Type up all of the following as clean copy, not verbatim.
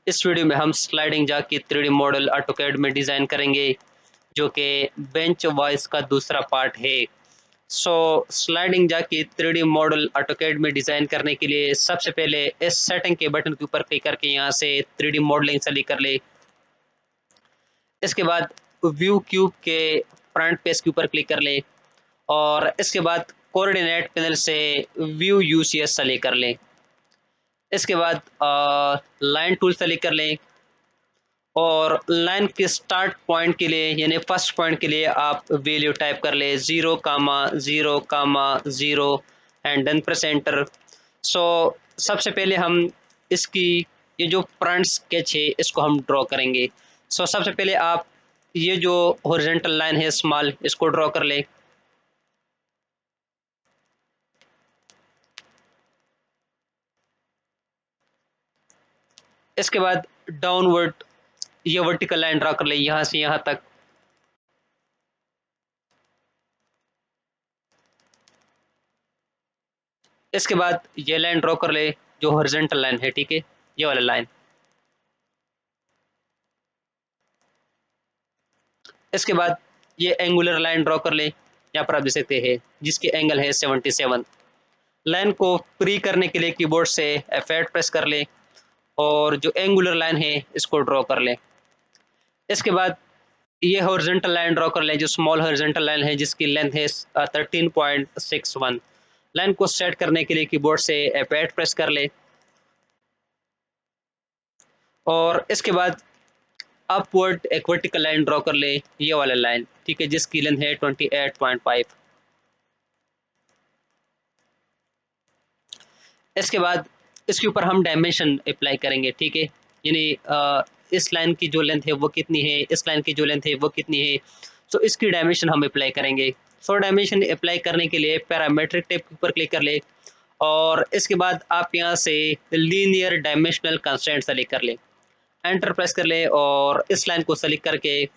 इस वीडियो में हम स्लाइडिंग जा की 3D मॉडल ऑटोकैड में डिज़ाइन करेंगे, जो कि बेंच वॉइस का दूसरा पार्ट है। स्लाइडिंग जा की 3D मॉडल ऑटोकैड में डिज़ाइन करने के लिए सबसे पहले इस सेटिंग के बटन के ऊपर क्लिक करके यहाँ से 3D मॉडलिंग सेलेक्ट कर ले। इसके बाद व्यू क्यूब के फ्रंट पेज के ऊपर क्लिक कर ले और इसके बाद कोऑर्डिनेट पैनल से व्यू यूसीएस सेलेक्ट कर लें। इसके बाद लाइन टूल सेलेक्ट कर लें और लाइन के स्टार्ट पॉइंट के लिए यानी फर्स्ट पॉइंट के लिए आप वैल्यू टाइप कर ले 0,0,0 एंड देन प्रेस एंटर। सबसे पहले हम इसकी ये जो फ्रंट स्केच है इसको हम ड्रॉ करेंगे। सबसे पहले आप ये जो हॉरिजॉन्टल लाइन है स्मॉल, इसको ड्रॉ कर ले। इसके बाद डाउनवर्ड ये वर्टिकल लाइन ड्रॉ कर ले यहाँ से यहाँ तक। इसके बाद ये लाइन ड्रॉ कर ले जो हॉरिजॉन्टल लाइन है, ठीक है, ये वाला लाइन। इसके बाद ये एंगुलर लाइन ड्रॉ कर ले, यहाँ पर आप देख सकते हैं जिसकी एंगल है 77। लाइन को फ्री करने के लिए कीबोर्ड से F8 प्रेस कर ले और जो एंगुलर लाइन है इसको ड्रॉ कर ले। इसके बाद ये हॉरिजॉन्टल लाइन ड्रॉ कर ले जो स्मॉल हॉरिजॉन्टल लाइन है जिसकी लेंथ है 13.61। लाइन को सेट करने के लिए कीबोर्ड से F8 प्रेस कर ले और इसके बाद अपवर्ड एक वर्टिकल लाइन ड्रॉ कर ले, ये वाला लाइन, ठीक है, जिसकी लेंथ है 28.5। इसके बाद इसके ऊपर हम डायमेंशन अप्लाई करेंगे, ठीक है, यानी इस लाइन की जो लेंथ है वो कितनी है, इस लाइन की जो लेंथ है वो कितनी है। इसकी डायमेंशन हम अप्लाई करेंगे। डायमेंशन अप्लाई करने के लिए पैरामेट्रिक टेप के ऊपर क्लिक कर ले और इसके बाद आप यहाँ से लीनियर डायमेंशनल कंस्ट्रेंट सेलेक्ट कर ले, एंटर प्रेस कर ले और इस लाइन को सेलेक्ट करके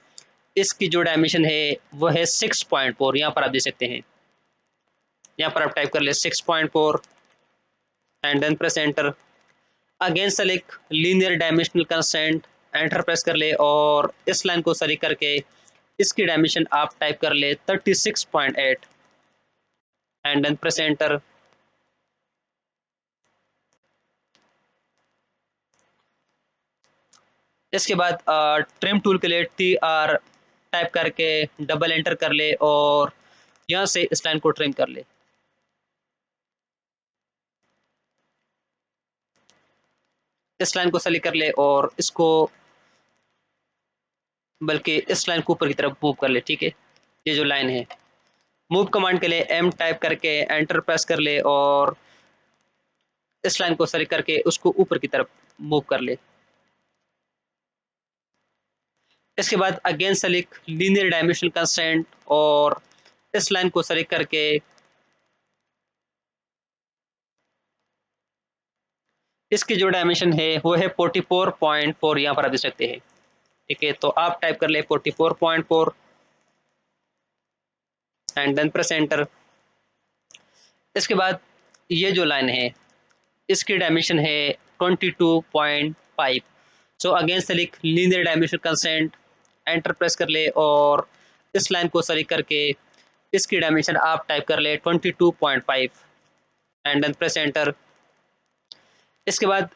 इसकी जो डायमेंशन है वो है 6.4। यहाँ पर आप देख सकते हैं, यहाँ पर आप टाइप कर ले 6.4 and then press enter. Again select linear dimensional constraint, enter press कर ले और इस लाइन को सेलेक्ट करके इसकी डायमेंशन आप टाइप कर ले 36.8 एंड देन प्रेस एंटर। इसके बाद ट्रिम टूल के लिए TR टाइप करके डबल एंटर कर ले और यहाँ से इस लाइन को ट्रिम कर ले। इस लाइन को सेलेक्ट कर ले और इसको बल्कि इस लाइन को ऊपर की तरफ मूव कर ले, ठीक है, ये जो लाइन है। मूव कमांड के लिए M टाइप करके एंटर प्रेस कर ले और इस लाइन को सेलेक्ट करके उसको ऊपर की तरफ मूव कर ले। इसके बाद again select linear dimensional constraint और इस लाइन को सेलेक्ट करके इसकी जो डायमेंशन है वो है 44.4, यहाँ पर आप देख सकते हैं, ठीक है। तो आप टाइप कर ले 44.4 एंड देन प्रेस एंटर। इसके बाद ये जो लाइन है इसकी डायमेंशन है 22.5। Again select linear dimension constraint, enter press कर ले और इस लाइन को सेलेक्ट करके इसकी डायमेंशन आप टाइप कर ले 22.5 एंड देन प्रेस एंटर। इसके बाद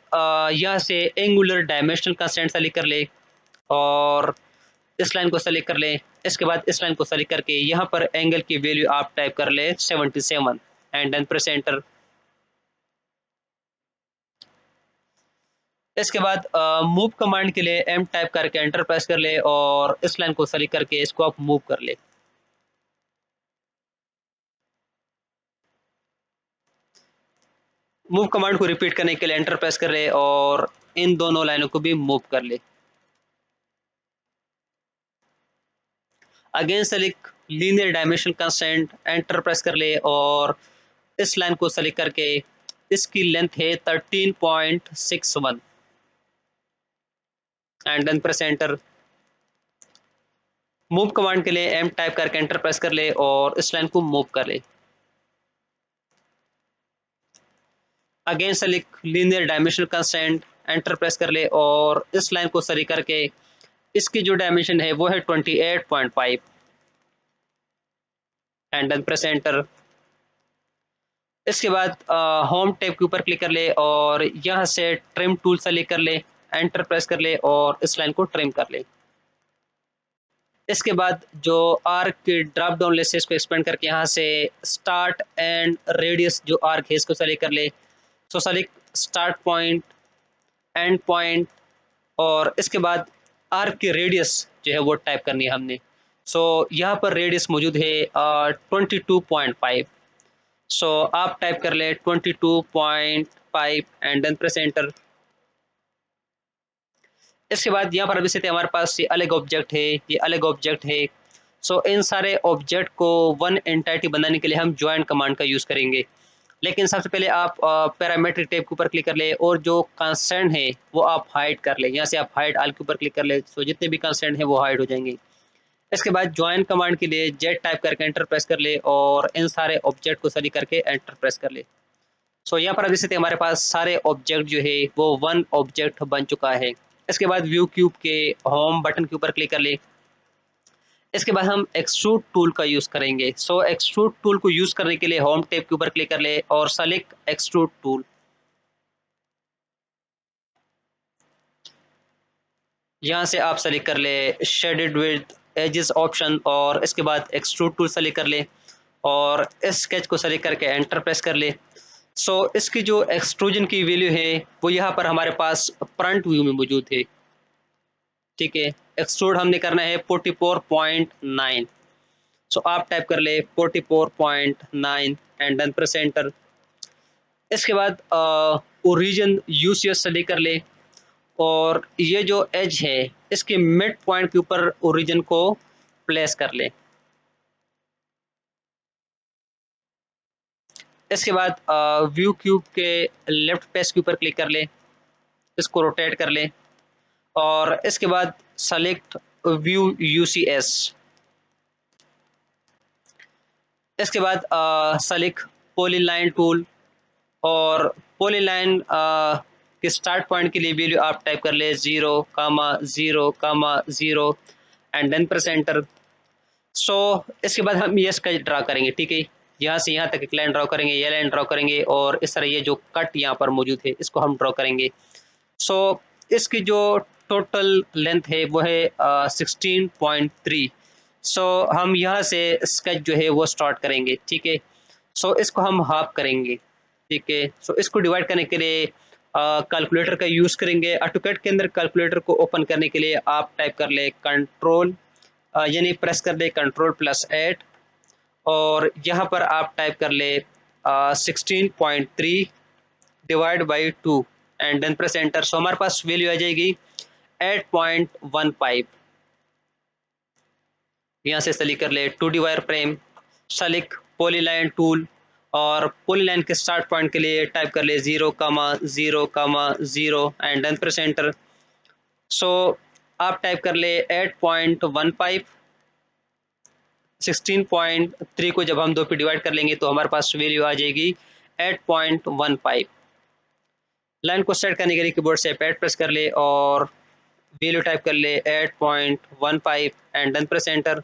यहाँ से एंगुलर डायमेंशनल कंस्ट्रेंट सेलेक्ट कर ले और इस लाइन को सेलेक्ट कर ले। इसके बाद इस लाइन को सेलेक्ट करके यहाँ पर एंगल की वैल्यू आप टाइप कर ले 77 एंड देन प्रेस एंटर। इसके बाद मूव कमांड के लिए M टाइप करके एंटर प्रेस कर ले और इस लाइन को सेलेक्ट करके इसको आप मूव कर ले। मूव कमांड को रिपीट करने के लिए एंटर प्रेस कर ले और इन दोनों लाइनों को भी मूव कर ले। Again select linear dimensional constraint, enter press कर ले और इस लाइन को सेलेक्ट करके इसकी लेंथ है 13.61 and then press enter. Move command के लिए M टाइप करके एंटर प्रेस कर ले और इस लाइन को मूव कर ले। Again select linear dimensional constraint, enter press कर ले और इस लाइन को सही करके इसकी जो डायमेंशन है वो है 28.5 एंड देन प्रेस एंटर। इसके बाद होम टैब के ऊपर क्लिक कर ले और यहाँ से ट्रिम टूल सेलेक्ट कर ले, एंटर प्रेस कर ले और इस लाइन को ट्रिम कर ले। इसके बाद जो आर्क की ड्रॉप डाउन लिस्ट है इसको एक्सपेंड करके यहाँ से स्टार्ट एंड रेडियस जो आर्क है इसको सेलेक्ट कर ले। सो select start point, and point और इसके बाद आर्क की रेडियस जो है वो टाइप करनी है हमने। सो यहाँ पर रेडियस मौजूद है 22.5। सो आप टाइप कर ले 22.5 एंड देन प्रेस एंटर। इसके बाद यहाँ पर अभी से हमारे पास ये अलग ऑब्जेक्ट है, ये अलग ऑब्जेक्ट है। सो इन सारे ऑब्जेक्ट को वन एंटाइटी बनाने के लिए हम ज्वाइन कमांड का यूज़ करेंगे। लेकिन सबसे पहले आप पैरामीट्रिक टैब के ऊपर क्लिक कर ले और जो कंस्ट्रेंट है वो आप हाइड कर ले। यहाँ से आप हाइड ऑल के ऊपर क्लिक कर ले, सो जितने भी कंस्ट्रेंट है वो हाइड हो जाएंगे। इसके बाद ज्वाइन कमांड के लिए जेड टाइप करके एंटर प्रेस कर ले और इन सारे ऑब्जेक्ट को सही करके एंटर प्रेस कर ले। सो यहाँ पर अभी से हमारे पास सारे ऑब्जेक्ट जो है वो वन ऑब्जेक्ट बन चुका है। इसके बाद व्यू क्यूब के होम बटन के ऊपर क्लिक कर ले। इसके बाद हम एक्सट्रूड टूल का यूज़ करेंगे। सो एक्सट्रूड टूल को यूज़ करने के लिए होम टैब के ऊपर क्लिक कर ले और सेलेक्ट एक्सट्रूड टूल। यहाँ से आप सेलेक्ट कर ले शेडेड विद एजेस ऑप्शन और इसके बाद एक्सट्रूड टूल सेलेक्ट कर ले और इस स्केच को सेलेक्ट करके एंटर प्रेस कर ले। सो इसकी जो एक्सट्रूजन की वैल्यू है वो यहाँ पर हमारे पास फ्रंट व्यू में मौजूद है। ठीक है, एक्सट्रूड हमने करना है 44.9। सो आप टाइप कर ले 44.9 एंड देन प्रेस एंटर। इसके बाद ओरिजिन यूसीएस सेलेक्ट कर ले और ये जो एज है इसके मिड पॉइंट के ऊपर ओरिजिन को प्लेस कर ले। इसके बाद व्यू क्यूब के लेफ्ट पेज के ऊपर क्लिक कर ले, इसको रोटेट कर ले और इसके बाद सेलेक्ट व्यू यूसीएस। इसके बाद सेलेक्ट पॉलीलाइन टूल और पॉलीलाइन के स्टार्ट पॉइंट के लिए वैल्यू आप टाइप कर ले 0,0,0 एंड देन प्रेस एंटर। सो इसके बाद हम ये स्केच ड्रा करेंगे। ठीक है, यहाँ से यहाँ तक एक लाइन ड्रा करेंगे, ये लाइन ड्रा करेंगे और इस तरह ये जो कट यहाँ पर मौजूद है इसको हम ड्रा करेंगे। सो इसकी जो टोटल लेंथ है वो है 16.3। सो हम यहाँ से स्केच जो है वो स्टार्ट करेंगे। ठीक है, सो इसको हम हाफ करेंगे। ठीक है, सो इसको डिवाइड करने के लिए कैलकुलेटर का यूज़ करेंगे। ऑटोकैड के अंदर कैलकुलेटर को ओपन करने के लिए आप टाइप कर ले कंट्रोल यानी प्रेस कर दे कंट्रोल+8 और यहाँ पर आप टाइप कर ले 16.3 divide by 2 and then press enter. So हमारे पास वैल्यू आ जाएगी 8.15। यहाँ से सेलेक्ट कर ले 2D wire frame, select polyline tool और पॉलीलाइन के स्टार्ट पॉइंट के लिए टाइप कर ले 0,0,0 एंड देन प्रेस एंटर। सो आप टाइप कर ले 8.15। 16.3 को जब हम 2 पे डिवाइड कर लेंगे तो हमारे पास वैल्यू आ जाएगी 8.15। लाइन को सेट करने के लिए कीबोर्ड से पैड प्रेस कर ले और वैल्यू टाइप कर ले 8.15 एंड देन प्रेस एंटर।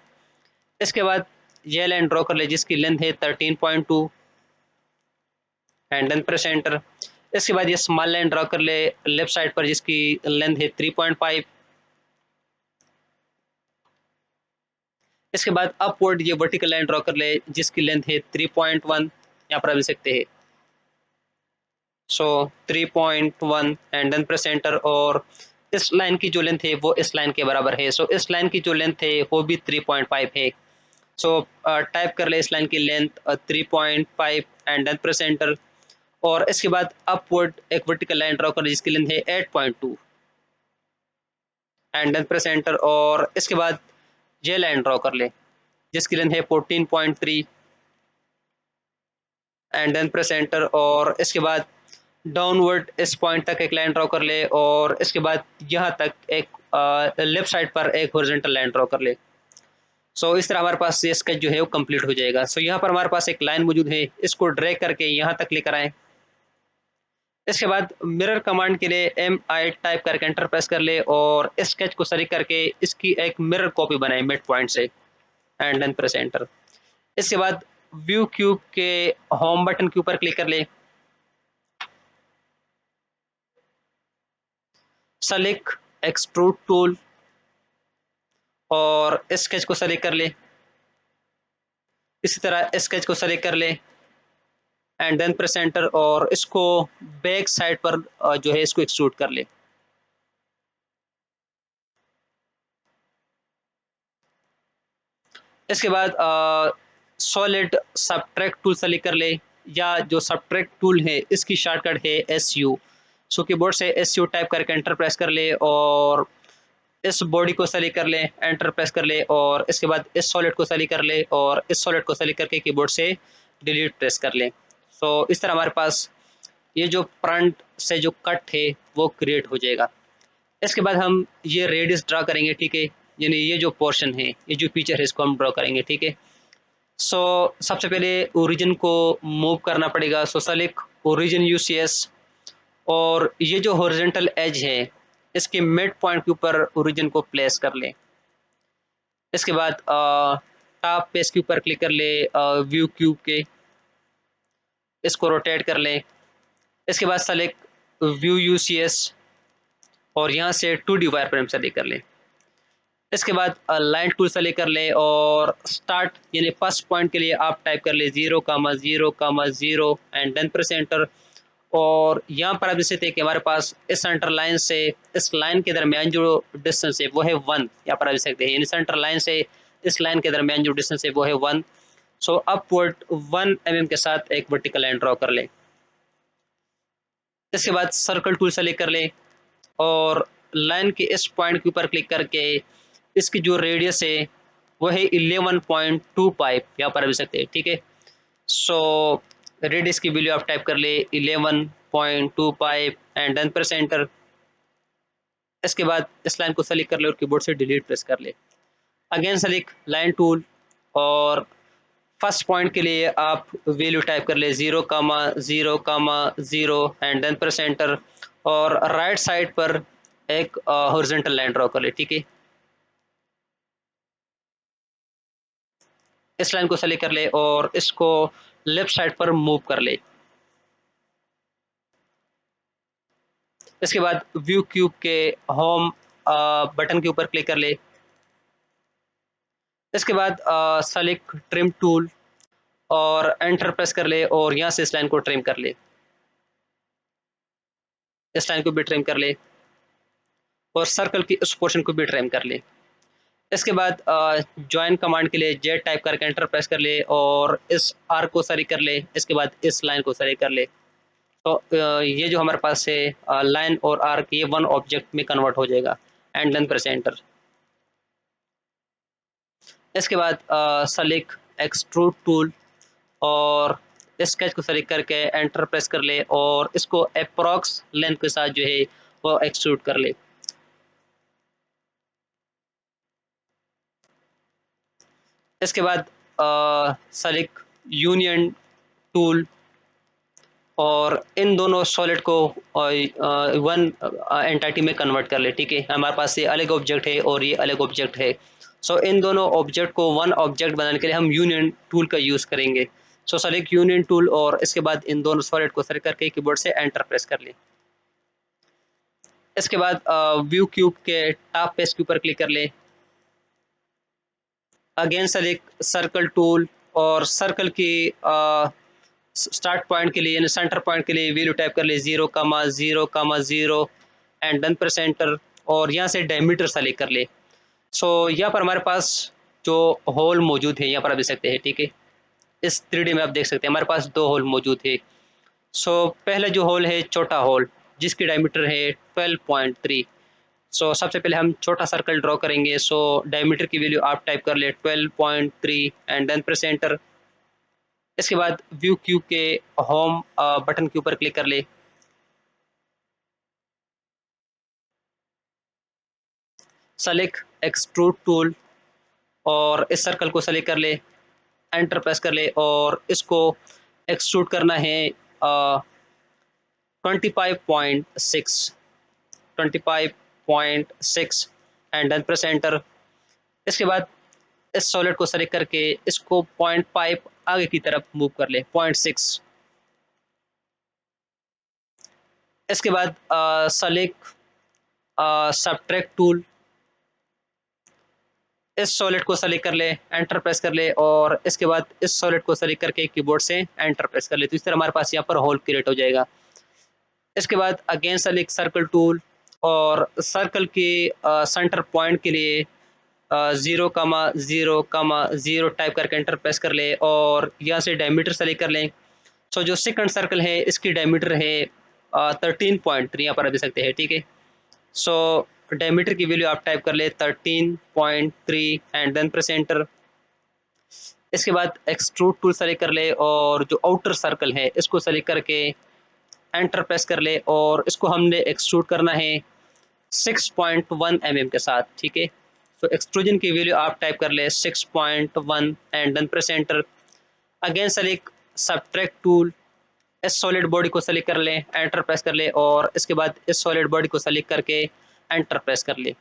इसके बाद ये लाइन ड्रॉ कर ले जिसकी लेंथ है 13.2 एंड देन प्रेस एंटर। इसके बाद ये स्मॉल लाइन ड्रॉ कर ले लेफ्ट साइड पर जिसकी लेंथ है 3.5। इसके बाद अपवर्ड ये वर्टिकल लाइन ड्रॉ कर ले जिसकी लेंथ है 3.1, यहाँ पर मिल सकते हैं। सो 3.1 एंड देन प्रेस एंटर और इस लाइन की जो लेंथ है वो इस लाइन के बराबर है। सो इस लाइन की जो लेंथ है वो भी 3.5 है। सो टाइप कर ले इस लाइन की length 3.5 and then press enter और इसके बाद अपवर्ड एक वर्टिकल लाइन ड्रॉ कर ले जिसकी लेंथ है 8.2 एंड देन प्रेस एंटर और इसके बाद ये लाइन ड्रॉ कर ले जिसकी लेंथ है 14.3 एंड देन प्रेस एंटर और इसके बाद डाउनवर्ड इस पॉइंट तक एक लाइन ड्रॉ कर ले और इसके बाद यहाँ तक एक लेफ्ट साइड पर एक हॉरिजॉन्टल लाइन ड्रॉ कर ले। सो इस तरह हमारे पास ये स्केच जो है वो कंप्लीट हो जाएगा। सो यहाँ पर हमारे पास एक लाइन मौजूद है, इसको ड्रैग करके यहाँ तक लेकर आए इसके बाद मिरर कमांड के लिए MI टाइप करके एंटर प्रेस कर ले और स्केच को सेलेक्ट करके इसकी एक मिरर कॉपी बनाए मिड पॉइंट से एंड देन प्रेस एंटर। इसके बाद व्यू क्यूब के होम बटन के ऊपर क्लिक कर ले, सेलेक्ट एक्सट्रूड टूल और स्केच को सेलेक्ट कर ले, इसी तरह स्केच को सेलेक्ट कर ले एंड देन प्रेस एंटर और इसको बैक साइड पर जो है इसको एक्सट्रूड कर ले। इसके बाद सॉलिड सबट्रैक्ट टूल सेलेक्ट कर ले, या जो सबट्रैक्ट टूल है इसकी शॉर्टकट है SU। सो कीबोर्ड से SU टाइप करके एंटर प्रेस कर ले और इस बॉडी को सेलेक्ट कर ले, एंटर प्रेस कर ले और इसके बाद इस सॉलिड को सेलेक्ट कर ले और इस सॉलिड को सेलेक्ट करके कीबोर्ड से डिलीट प्रेस कर ले। सो इस तरह हमारे पास ये जो फ्रंट से जो कट है वो क्रिएट हो जाएगा। इसके बाद हम ये रेडियस ड्रा करेंगे, ठीक है, यानी ये जो पोर्शन है, ये जो फीचर है इसको हम ड्रॉ करेंगे, ठीक है। सो सबसे पहले ओरिजिन को मूव करना पड़ेगा। सो सेलेक्ट ओरिजिन UCS और ये जो हॉरिजॉन्टल एज है इसके मिड पॉइंट के ऊपर ओरिजिन को प्लेस कर ले। इसके बाद टॉप पेज के ऊपर क्लिक कर ले, व्यू क्यूब के, इसको रोटेट कर ले। इसके बाद सेलेक्ट व्यू UCS और यहाँ से 2D वायरफ्रेम सेलेक्ट कर ले। इसके बाद लाइन टूल सेलेक्ट कर ले और स्टार्ट यानी फर्स्ट पॉइंट के लिए आप टाइप कर ले 0,0,0 एंड देन प्रेस एंटर। और यहाँ पर आप जैसे थे कि हमारे पास इस सेंटर लाइन से इस लाइन के दरमियान जो डिस्टेंस है वो है 1, यहाँ पर आप देख सकते हैं, यानी सेंटर लाइन से इस लाइन के दरमियान जो डिस्टेंस है वो है 1। सो अपवर्ड 1 mm के साथ एक वर्टिकल लाइन ड्रॉ कर ले। इसके बाद सर्कल टूल सेलेक्ट कर ले और लाइन के इस पॉइंट के ऊपर क्लिक करके इसकी जो रेडियस है वो है 11.2 पाइप, यहाँ पर भी सकते हैं, ठीक है। सो रेडियस की वैल्यू आप टाइप कर ले 11.2 pipe and then press enter. इसके बाद इस लाइन को सेलेक्ट कर ले और कीबोर्ड से डिलीट प्रेस कर ले। अगेन सेलेक्ट लाइन टूल और फर्स्ट पॉइंट के लिए आप वैल्यू टाइप कर ले 0,0,0 एंड देन प्रेस एंटर और राइट साइड पर एक हॉरिजॉन्टल लाइन ड्रॉ कर ले, ठीक है। इस लाइन को सेलेक्ट कर ले और इसको लेफ्ट साइड पर मूव कर ले। इसके बाद व्यू क्यूब के होम बटन के ऊपर क्लिक कर ले। इसके बाद सेलेक्ट ट्रिम टूल और एंटर प्रेस कर ले और यहाँ से इस लाइन को ट्रिम कर ले, इस लाइन को भी ट्रिम कर ले और सर्कल की उस पोर्शन को भी ट्रिम कर ले। इसके बाद ज्वाइन कमांड के लिए जेड टाइप करके एंटर प्रेस कर ले और इस आर्क को सेलेक्ट कर ले, इसके बाद इस लाइन को सेलेक्ट कर ले। तो ये जो हमारे पास है लाइन और आर्क ये वन ऑब्जेक्ट में कन्वर्ट हो जाएगा एंड देन प्रेस एंटर। इसके बाद सेलेक्ट एक्सट्रूड टूल और स्केच को सेलेक्ट करके एंटर प्रेस कर ले और इसको अप्रॉक्स लेंथ के साथ जो है वो एक्सट्रूड कर ले। इसके बाद सेलेक्ट यूनियन टूल और इन दोनों सॉलिड को वन एंटिटी में कन्वर्ट कर ले, ठीक है। हमारे पास ये अलग ऑब्जेक्ट है और ये अलग ऑब्जेक्ट है। सो इन दोनों ऑब्जेक्ट को वन ऑब्जेक्ट बनाने के लिए हम यूनियन टूल का यूज़ करेंगे। सो सेलेक्ट यूनियन टूल और इसके बाद इन दोनों सॉलिड को सेलेक्ट करके कीबोर्ड से एंटर प्रेस कर ले। इसके बाद व्यू क्यूब के टॉप पेज के ऊपर क्लिक कर ले। अगेन सेलेक्ट सर्कल टूल और सर्कल की स्टार्ट पॉइंट के लिए यानी सेंटर पॉइंट के लिए वैल्यू टाइप कर ले 0,0,0 एंड देन प्रेस एंटर और यहाँ से डायमीटर सेलेक्ट कर ले। सो यहाँ पर हमारे पास जो होल मौजूद है यहाँ पर आप देख सकते हैं, ठीक है। इस 3D में आप देख सकते हैं हमारे पास 2 होल मौजूद है। सो पहला जो होल है छोटा होल जिसकी डायमीटर है 12.3। सो सबसे पहले हम छोटा सर्कल ड्रॉ करेंगे। सो डायमीटर की वैल्यू आप टाइप कर ले 12.3 एंड देन प्रेस एंटर। इसके बाद व्यू क्यूब के होम बटन के ऊपर क्लिक कर ले। सेलेक्ट एक्सट्रूड टूल और इस सर्कल को सेलेक्ट कर ले, एंटर प्रेस कर ले और इसको एक्सट्रूड करना है 25.6, 25.6 एंड देन प्रेस एंटर। इसके बाद इस सॉलिड को सेलेक्ट करके इसको 0.5 आगे की तरफ मूव कर ले, 0.6। इसके बाद सेलेक्ट सबट्रैक्ट टूल, इस सॉलिड को सेलेक्ट कर ले, एंटर प्रेस कर ले, और इसके बाद इस सॉलिड को सेलेक्ट करके कीबोर्ड से एंटर प्रेस कर ले। तो इस तरह हमारे पास यहाँ पर होल क्रिएट हो जाएगा। इसके बाद अगेन सेलेक्ट सर्कल टूल, और सर्कल के सेंटर पॉइंट के लिए 0,0,0 टाइप करके एंटर प्रेस कर ले, और यहाँ से डायमीटर सेलेक्ट कर लें। सो जो सेकंड सर्कल है इसकी डायमीटर है 13.3, यहाँ पर देख सकते हैं, ठीक है। सो डायमीटर की वैल्यू आप टाइप कर ले 13.3 एंड देन प्रेस एंटर। इसके बाद एक्सट्रूड टूल सेलेक्ट कर ले, और जो आउटर सर्कल है इसको सेलेक्ट करके एंटर प्रेस कर ले, और इसको हमने एक्सट्रूड करना है 6.1 mm के साथ, ठीक है। तो एक्सट्रूजन की वैल्यू आप टाइप कर ले 6.1 and then press enter. Again select subtract tool, इस सॉलिड बॉडी को सेलेक्ट कर ले, एंटर प्रेस कर ले, और इसके बाद इस सॉलिड बॉडी को सेलेक्ट करके एंटर प्रेस कर ले।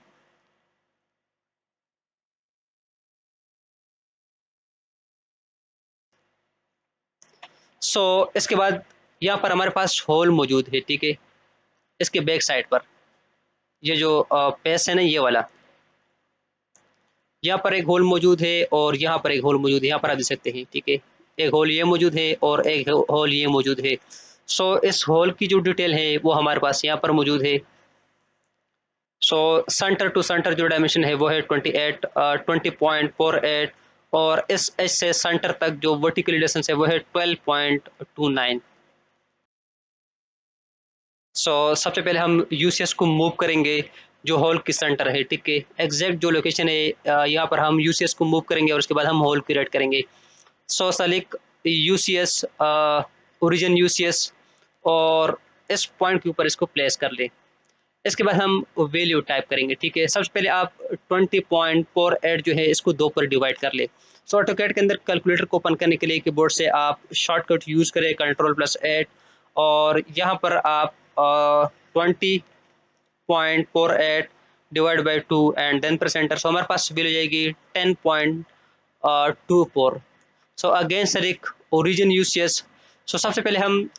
इसके बाद यहाँ पर हमारे पास होल मौजूद है, ठीक है। इसके बैक साइड पर ये जो पेस है ना, ये वाला, यहाँ पर एक होल मौजूद है और यहाँ पर एक होल मौजूद है, यहाँ पर आप देख सकते हैं, ठीक है। एक होल ये मौजूद है और एक होल ये मौजूद है। इस होल की जो डिटेल है वो हमारे पास यहाँ पर मौजूद है। सेंटर टू सेंटर जो डायमेंशन है वो है 20.48, और इस एज से सेंटर तक जो वर्टिकल डिस्टेंस है वो है 12.29। सबसे पहले हम यूसीएस को मूव करेंगे जो होल की सेंटर है, ठीक है। एग्जैक्ट जो लोकेशन है यहाँ पर हम यूसीएस को मूव करेंगे और उसके बाद हम होल क्रिएट करेंगे। सेलेक्ट यूसीएस, ओरिजिन यूसीएस, और इस पॉइंट के ऊपर इसको प्लेस कर ले। इसके बाद हम वैल्यू टाइप करेंगे, ठीक है। सबसे पहले आप 20.48 जो है इसको 2 पर डिवाइड कर ले। ऑटोकैड के अंदर कैलकुलेटर को ओपन करने के लिए कीबोर्ड से आप शॉर्टकट यूज़ करें Ctrl+8, और यहाँ पर आप 20.48 divide by 2 and then press enter. हमारे पास वैल्यू जाएगी 10.24। Again select origin UCS. सबसे पहले हम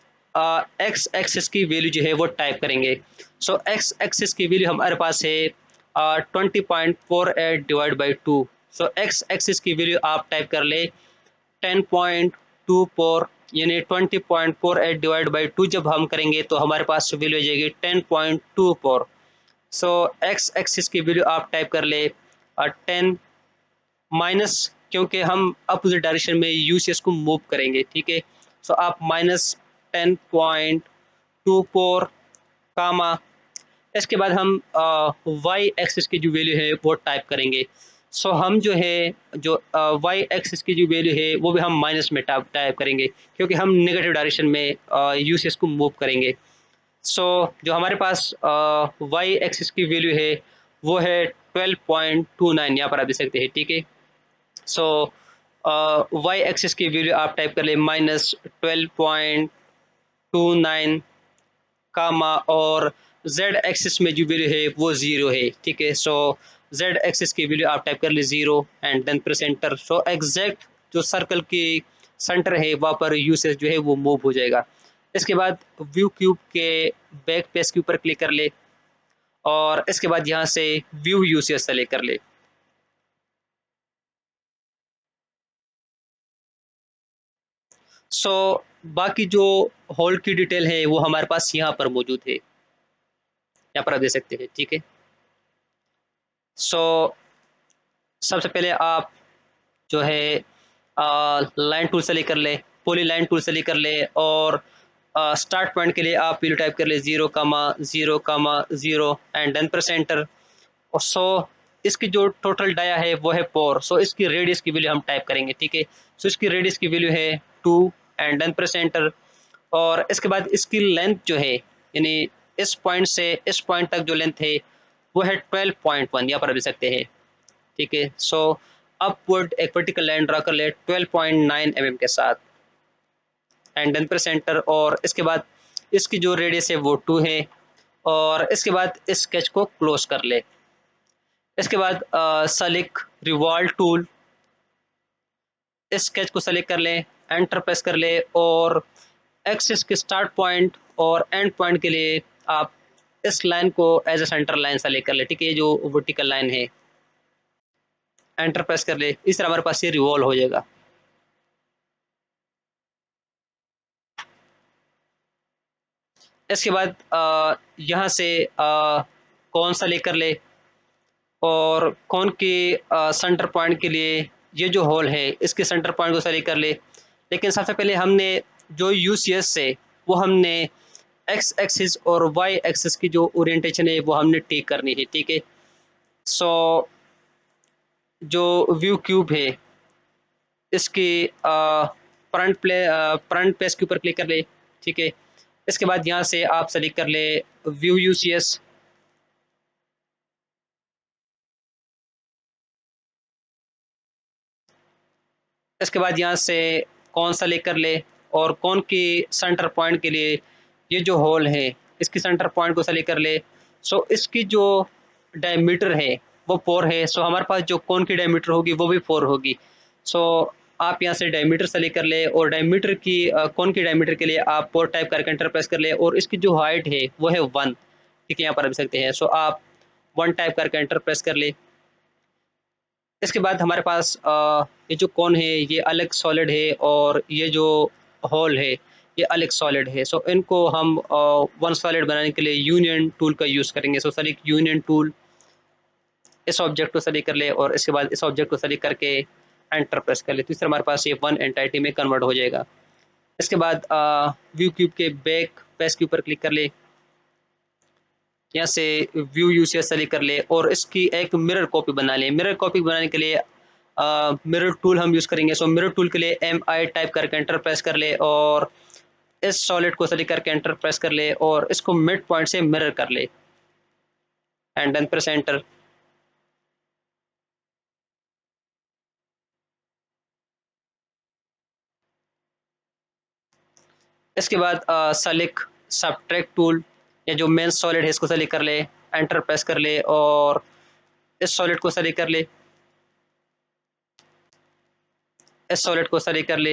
एक्स एक्सिस की वैल्यू जो है वो टाइप करेंगे। एक्स एक्सिस की वैल्यू हमारे पास है 20.48 डिवाइड बाई 2। एक्स एक्सिस की वैल्यू आप टाइप कर ले 10.24, यानी 20.48 डिवाइड बाई 2 जब हम करेंगे तो हमारे पास वैल्यू आ जाएगी 10.24। एक्स एक्सिस की वैल्यू आप टाइप कर ले 10 माइनस, क्योंकि हम अपोजिट डायरेक्शन में यूसीएस को मूव करेंगे, ठीक है। आप माइनस 10.24 कामा, इसके बाद हम वाई एक्सिस की जो वैल्यू है वो टाइप करेंगे। हम जो है जो वाई एक्सिस की जो वैल्यू है वो भी हम माइनस में टाइप करेंगे, क्योंकि हम नेगेटिव डायरेक्शन में यूसीएस को मूव करेंगे। जो हमारे पास वाई एक्सिस की वैल्यू है वो है 12.29, यहाँ पर आप देख सकते हैं, ठीक है। वाई एक्सिस की वैल्यू आप टाइप कर ले -12.29 कामा, और जेड एक्सिस में जो वैल्यू है वो 0 है, ठीक है। जेड एक्सिस की वैल्यू आप टाइप कर ले 0 and then press enter. Exact जो सर्कल की सेंटर है वहाँ पर यूसेज जो है वो मूव हो जाएगा। इसके बाद व्यू क्यूब के बैक पेज के ऊपर क्लिक कर ले, और इसके बाद यहाँ से व्यू यूसेज सेलेक्ट कर ले। बाकी जो होल की डिटेल है वो हमारे पास यहाँ पर मौजूद है, यहाँ पर आप देख सकते हैं, ठीक है। सबसे पहले आप जो है लाइन टूल सेलेक्ट कर ले, पॉली लाइन टूल सेलेक्ट कर ले, और स्टार्ट पॉइंट के लिए आप वैल्यू टाइप कर ले 0,0,0 एंड देन प्रेस एंटर। और इसकी जो टोटल डाया है वो है 4। इसकी रेडियस की वैल्यू हम टाइप करेंगे, ठीक है। इसकी रेडियस की वैल्यू है 2 एंड देन प्रेस एंटर। और इसके बाद इसकी लेंथ जो है, यानी इस पॉइंट से इस पॉइंट तक जो लेंथ है वो है 12.1, यहाँ पर देख सकते हैं, ठीक है। अपवर्ड एक वर्टिकल लाइन ड्रा कर ले 12.9 mm के साथ एंड देन प्रेस एंटर। और इसके बाद इसकी जो रेडियस है वो 2 है और इसके बाद इस स्केच को क्लोज कर ले। इसके बाद सेलेक्ट रिवॉल्व टूल, इस स्केच को सेलेक्ट कर लें, एंटर प्रेस कर ले और एक्सिस के स्टार्ट पॉइंट और एंड पॉइंट के लिए आप इस लाइन को as a centre line select कर ले। ठीक है, ये जो वर्टिकल लाइन है, एंटर प्रेस कर ले। इस तरह हमारे पास ये रिवॉल्व हो जाएगा। इसके बाद यहाँ से कौन सा लेकर ले और कौन के सेंटर पॉइंट के लिए ये जो होल है इसके सेंटर पॉइंट को सेलेक्ट कर ले। लेकिन सबसे पहले हमने जो यूसीएस से वो हमने एक्स एक्सिस और वाई एक्सिस की जो ओरिएंटेशन है वो हमने ठीक करनी है। ठीक है, सो जो व्यू क्यूब है इसकी फ्रंट पेज के ऊपर क्लिक कर ले। ठीक है, इसके बाद यहाँ से आप सेलेक्ट कर ले व्यू यूसीएस। इसके बाद यहाँ से कौन सा लेकर ले और कौन की सेंटर पॉइंट के लिए ये जो होल है इसकी सेंटर पॉइंट को सेलेक्ट कर ले। सो इसकी जो डायमीटर है वो 4 है। सो हमारे पास जो कौन की डायमीटर होगी वो भी 4 होगी। सो आप यहाँ से डायमीटर सेलेक्ट कर ले और डायमीटर की कौन की डायमीटर के लिए आप 4 टाइप करके एंटर प्रेस कर ले और इसकी जो हाइट है वो है 1। ठीक है, यहाँ पर देख सकते हैं। सो आप 1 टाइप करके एंटर प्रेस कर ले। इसके बाद हमारे पास ये जो कौन है ये अलग सॉलिड है और ये जो होल है ये अलग सॉलिड है। सो इनको हम वन सॉलिड बनाने के लिए यूनियन टूल का यूज़ करेंगे। सो सेलेक्ट यूनियन टूल, इस ऑब्जेक्ट को सेलेक्ट कर ले और इसके बाद इस ऑब्जेक्ट को सेलेक्ट करके एंटर प्रेस कर ले। तो इस तरह हमारे पास ये वन एंटाइटी में कन्वर्ट हो जाएगा। इसके बाद व्यू क्यूब के बैक पेज के ऊपर क्लिक कर ले, यहाँ से व्यू यूसीएस सेलेक्ट कर ले और इसकी एक मिरर कॉपी बना ले। मिरर कॉपी बनाने के लिए मिरर टूल हम यूज़ करेंगे। सो मिरर टूल के लिए MI टाइप करके एंटर प्रेस कर ले और इस सॉलिड को सेलेक्ट करके एंटर प्रेस कर ले और इसको मिड पॉइंट से मिरर कर ले एंड देन प्रेस एंटर। इसके बाद सेलेक्ट सबट्रैक्ट टूल, या जो मेन सॉलिड है इसको सेलेक्ट कर ले, एंटर प्रेस कर ले और इस सॉलिड को सेलेक्ट कर ले, इस सॉलिड को सेलेक्ट कर ले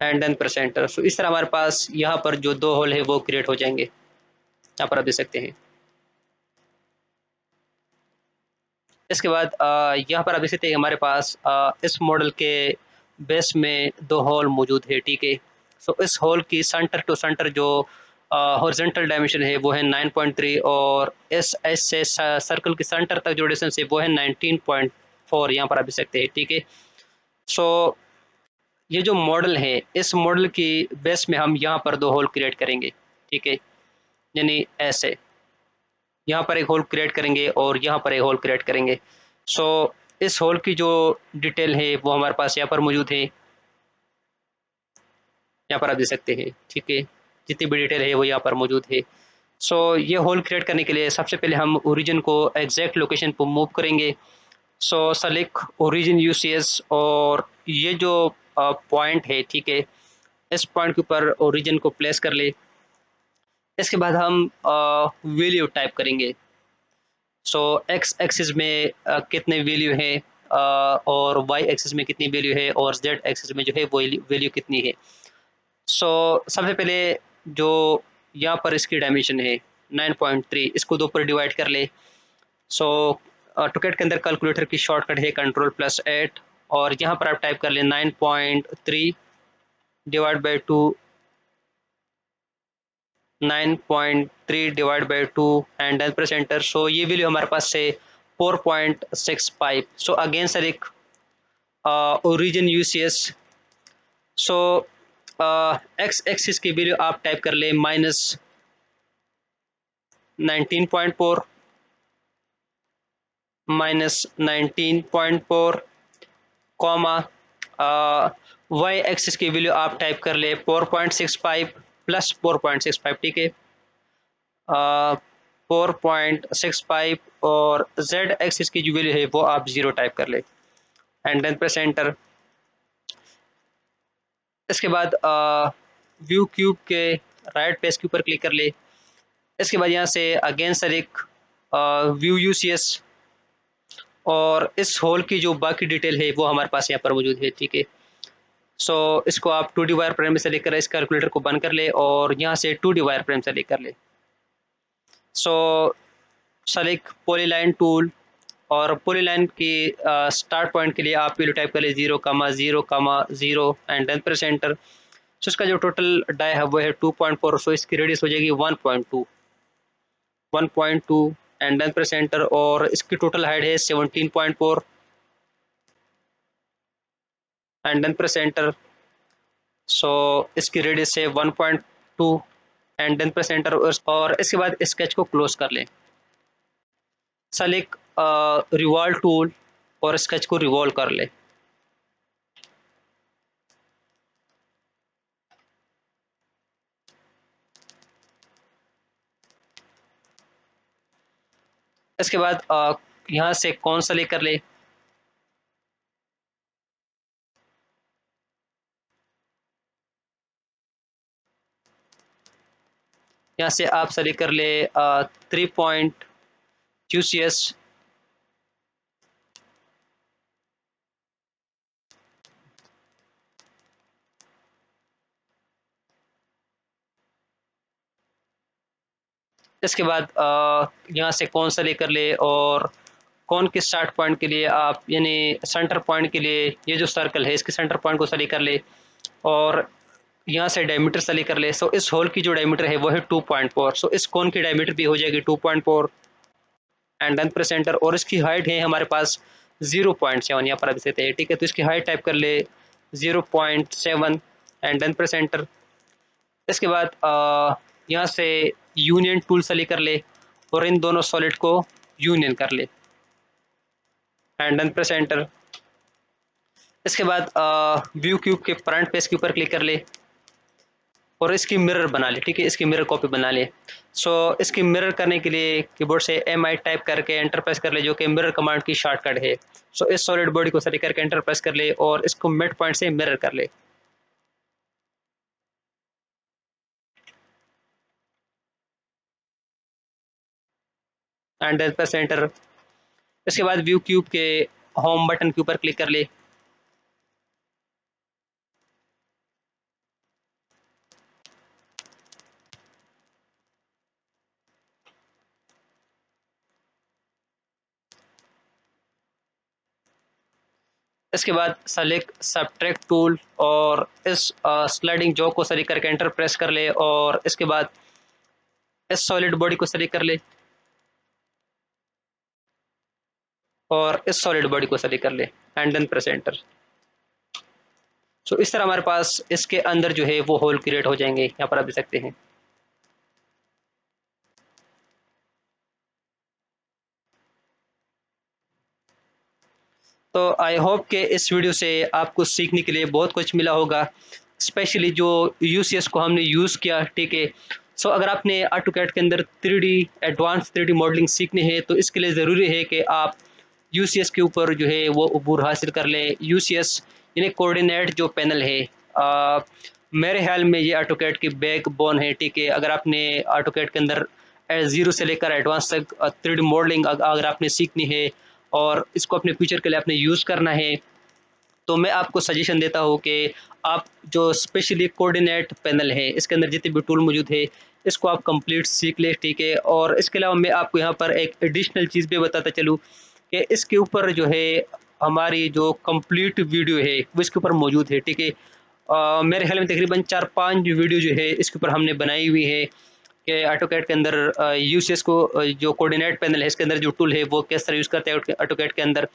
एंड देन प्रेस एंटर। सो इस तरह हमारे पास यहाँ पर जो 2 होल है वो क्रिएट हो जाएंगे। यहाँ पर आप देख सकते हैं। इसके बाद यहाँ पर आप देख सकते हैं हमारे पास इस मॉडल के बेस में 2 होल मौजूद है। ठीक है, सो इस होल की सेंटर टू सेंटर जो हॉरिजॉन्टल डायमेंशन है वो है 9.3 और इस ऐसे सर्कल के सेंटर तक जो डिस्टेंस है वो है 19.4। यहाँ पर आप देख सकते हैं। ठीक है, सो ये जो मॉडल है इस मॉडल की बेस में हम यहाँ पर 2 होल क्रिएट करेंगे। ठीक है, यानी ऐसे यहाँ पर एक होल क्रिएट करेंगे और यहाँ पर एक होल क्रिएट करेंगे। सो इस होल की जो डिटेल है वो हमारे पास यहाँ पर मौजूद है। यहाँ पर आप देख सकते हैं। ठीक है, जितनी भी डिटेल है वो यहाँ पर मौजूद है। सो ये होल क्रिएट करने के लिए सबसे पहले हम ओरिजिन को एग्जैक्ट लोकेशन पर मूव करेंगे। सो सेलेक्ट ओरिजिन यूसीएस और ये जो पॉइंट है, ठीक है, इस पॉइंट के ऊपर ओरिजिन को प्लेस कर ले। इसके बाद हम वैल्यू टाइप करेंगे। सो एक्स एक्सिस में कितने वैल्यू है और वाई एक्सिस में कितनी वैल्यू है और जेड एक्सिस में जो है वो वैल्यू कितनी है। सो सबसे पहले जो यहाँ पर इसकी डायमेंशन है 9.3, इसको 2 पर डिवाइड कर ले। सो टुकेट के अंदर कैलकुलेटर की शॉर्टकट है Ctrl+8 और यहाँ पर आप टाइप कर ले 9.3 divide by 2, 9.3 divide by 2 and then press enter. So ये वैल्यू हमारे पास से 4.65। So again select origin UCS. So x axis की वैल्यू आप टाइप कर ले -19.4 -19.4 कॉमा वाई एक्सिस की वैल्यू आप टाइप कर ले 4.65 प्लस 4.65। ठीक है, 4.65 और जेड एक्सिस की जो वैल्यू है वो आप 0 टाइप कर ले एंड देन प्रेस एंटर। इसके बाद व्यू क्यूब के राइट पेज के ऊपर क्लिक कर ले। इसके बाद यहाँ से अगेन सेलेक्ट व्यू यूसीएस, और इस होल की जो बाकी डिटेल है वो हमारे पास यहाँ पर मौजूद है, ठीक है। सो इसको आप 2D वायर फ्रेम में सेलेक्ट कर इस कैलकुलेटर को बंद कर ले और यहाँ से 2D वायर फ्रेम सेलेक्ट कर ले। सो सेलेक्ट पॉलीलाइन टूल, और पॉलीलाइन की स्टार्ट पॉइंट के लिए आप पहले टाइप कर ले 0,0,0 एंड देन प्रेस एंटर। सो इसका जो टोटल डाई है वो है 2.4, सो इसकी रेडियस हो जाएगी 1.2 एंड देन प्रेस एंटर, और इसकी टोटल हाइट है 17.4 एंड देन प्रेस एंटर। सो इसकी रेडियस है 1.2 एंड देन प्रेस एंटर, और इसके बाद स्केच को क्लोज कर लें। सेलेक्ट रिवॉल्व टूल और स्केच को रिवॉल्व कर ले। इसके बाद यहाँ से कौन सा लेकर ले, यहाँ से आप सेलेक्ट कर ले 3 पॉइंट QCS, इसके बाद यहाँ से कौन सा लेकर ले, और कौन के स्टार्ट पॉइंट के लिए आप यानी सेंटर पॉइंट के लिए ये जो सर्कल है इसके सेंटर पॉइंट को सेलेक्ट कर ले, और यहाँ से डायमीटर सेलेक्ट कर ले। सो इस होल की जो डायमीटर है वो है 2.4, सो इस कोन की डायमीटर भी हो जाएगी 2.4 एंड देन प्रेस एंटर, और इसकी हाइट है हमारे पास 0.7, यहाँ पर अभी देते हैं, ठीक है। तो इसकी हाइट टाइप कर ले 0.7 एंड देन प्रेस एंटर। इसके बाद यहाँ से यूनियन टूल सेलेक्ट कर ले और इन दोनों सॉलिड को यूनियन कर ले एंड देन प्रेस एंटर। इसके बाद व्यू क्यूब के फ्रंट पेज के ऊपर क्लिक कर ले और इसकी मिरर बना ले, ठीक है, इसकी मिरर कॉपी बना ले। सो इसकी मिरर करने के लिए कीबोर्ड से MI टाइप करके एंटर प्रेस कर ले, जो कि मिरर कमांड की शॉर्टकट है। सो इस सॉलिड बॉडी को सेलेक्ट करके एंटर प्रेस कर ले और इसको मिड पॉइंट से मिरर कर ले एंड देन प्रेस एंटर। इसके बाद व्यू क्यूब के होम बटन के ऊपर क्लिक कर ले, इसके बाद सेलेक्ट सब्ट्रैक्ट टूल और इस स्लाइडिंग जॉ को सेलेक्ट करके एंटर प्रेस कर ले, और इसके बाद इस सॉलिड बॉडी को सेलेक्ट कर ले और इस सॉलिड बॉडी को सेलेक्ट कर ले एंड देन प्रेस एंटर। सो इस तरह हमारे पास इसके अंदर जो है वो होल क्रिएट हो जाएंगे, यहाँ पर आप देख सकते हैं। तो आई होप कि इस वीडियो से आपको सीखने के लिए बहुत कुछ मिला होगा, स्पेशली जो यूसीएस को हमने यूज़ किया, ठीक है। सो अगर आपने ऑटोकैड के अंदर 3D एडवांस 3D मॉडलिंग सीखनी है तो इसके लिए ज़रूरी है कि आप यूसीएस के ऊपर जो है वो अबूर हासिल कर लें। यूसीएस यानी कोऑर्डिनेट जो पैनल है, मेरे ख्याल में ये ऑटोकैड की बैक बोन है, ठीक है। अगर आपने ऑटोकैड के अंदर जीरो से लेकर एडवांस तक 3D मॉडलिंग अगर आपने सीखनी है और इसको अपने फ्यूचर के लिए आपने यूज़ करना है, तो मैं आपको सजेशन देता हूँ कि आप जो स्पेशली कोऑर्डिनेट पैनल है इसके अंदर जितने भी टूल मौजूद है इसको आप कंप्लीट सीख ले, ठीक है। और इसके अलावा मैं आपको यहाँ पर एक एडिशनल चीज़ भी बताता चलूँ कि इसके ऊपर जो है हमारी जो कंप्लीट वीडियो है वो इसके ऊपर मौजूद है, ठीक है। मेरे ख्याल में तकरीबन 4-5 वीडियो जो है इसके ऊपर हमने बनाई हुई है कि ऑटोकैड के अंदर यूसीएस को जो कोऑर्डिनेट पैनल है इसके अंदर जो टूल है वो किस तरह यूज़ करते हैं ऑटोकैड के अंदर।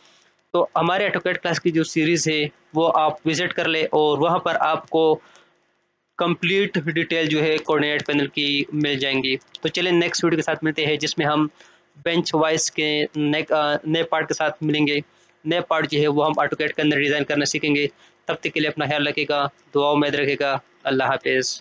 तो हमारे ऑटोकैड क्लास की जो सीरीज़ है वो आप विजिट कर ले और वहाँ पर आपको कंप्लीट डिटेल जो है कोऑर्डिनेट पैनल की मिल जाएंगी। तो चलिए नेक्स्ट वीडियो के साथ मिलते हैं जिसमें हम बेंच वाइज के नए पार्ट के साथ मिलेंगे। नए पार्ट जो है वो हम ऑटोकैड के अंदर डिज़ाइन करना सीखेंगे। तब तक के लिए अपना ख्याल रखिएगा, दुआओं में याद रखिएगा। अल्लाह हाफिज़।